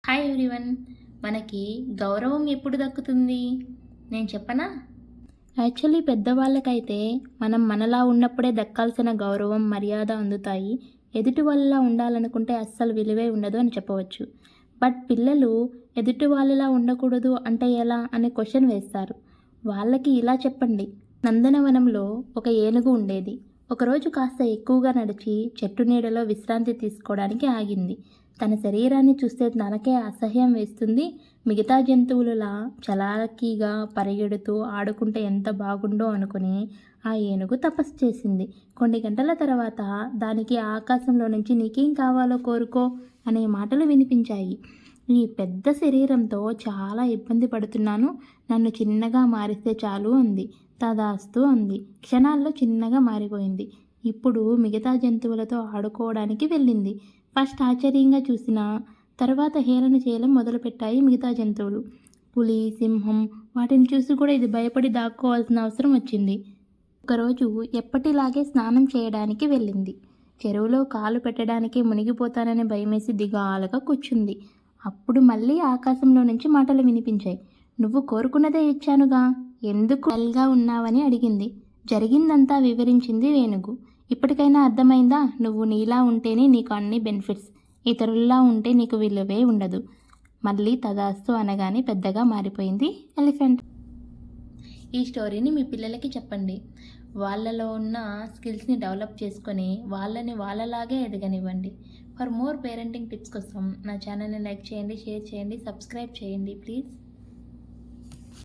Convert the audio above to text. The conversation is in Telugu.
Hi everyone. మనకి గౌరవం ఎప్పుడు దక్కుతుంది నేను చెప్పనా? యాక్చువల్లీ పెద్దవాళ్ళకైతే మనం మనలా ఉన్నప్పుడే దక్కాల్సిన గౌరవం మర్యాద అందుతాయి. ఎదుటి వాళ్ళలా ఉండాలనుకుంటే అస్సలు విలువే ఉండదు అని చెప్పవచ్చు. బట్ పిల్లలు ఎదుటి వాళ్ళలా ఉండకూడదు అంటే ఎలా అనే క్వశ్చన్ వేస్తారు. వాళ్ళకి ఇలా చెప్పండి. నందనవనంలో ఒక ఏనుగు ఉండేది. ఒకరోజు కాస్త ఎక్కువగా నడిచి చెట్టు నీడలో విశ్రాంతి తీసుకోవడానికి ఆగింది. తన శరీరాన్ని చూస్తే తనకే అసహ్యం వేస్తుంది. మిగతా జంతువులలా చలాకీగా పరిగెడుతూ ఆడుకుంటే ఎంత బాగుండో అనుకుని ఆ ఏనుగు తపస్సు చేసింది. కొన్ని గంటల తర్వాత దానికి ఆకాశంలో నుంచి నీకేం కావాలో కోరుకో అనే మాటలు వినిపించాయి. ఈ పెద్ద శరీరంతో చాలా ఇబ్బంది పడుతున్నాను, నన్ను చిన్నగా మారిస్తే చాలు అంది. తదాస్తు అంది. క్షణాల్లో చిన్నగా మారిపోయింది. ఇప్పుడు మిగతా జంతువులతో ఆడుకోవడానికి వెళ్ళింది. ఫస్ట్ ఆశ్చర్యంగా చూసిన తర్వాత హేళన చేయడం మొదలుపెట్టాయి మిగతా జంతువులు. పులి, సింహం వాటిని చూసి కూడా ఇది భయపడి దాక్కోవాల్సిన అవసరం వచ్చింది. ఒకరోజు ఎప్పటిలాగే స్నానం చేయడానికి వెళ్ళింది. చెరువులో కాలు పెట్టడానికి మునిగిపోతానని భయమేసి దిగాలుగా కూర్చుంది. అప్పుడు మళ్ళీ ఆకాశంలో నుంచి మాటలు వినిపించాయి. నువ్వు కోరుకున్నదే ఇచ్చానుగా, ఎందుకు డల్గా ఉన్నావని అడిగింది. జరిగిందంతా వివరించింది వేణుగు. ఇప్పటికైనా అర్థమైందా? నువ్వు నీలా ఉంటేనే నీకు అన్ని బెనిఫిట్స్, ఇతరుల్లా ఉంటే నీకు విలువే ఉండదు. మళ్ళీ తదాస్తు అనగానే పెద్దగా మారిపోయింది ఎలిఫెంట్. ఈ స్టోరీని మీ పిల్లలకి చెప్పండి. వాళ్ళలో ఉన్న స్కిల్స్ని డెవలప్ చేసుకొని వాళ్ళని వాళ్ళలాగే ఎదగనివ్వండి. ఫర్ మోర్ పేరెంటింగ్ టిప్స్ కోసం నా ఛానల్ని లైక్ చేయండి, షేర్ చేయండి, సబ్స్క్రైబ్ చేయండి ప్లీజ్.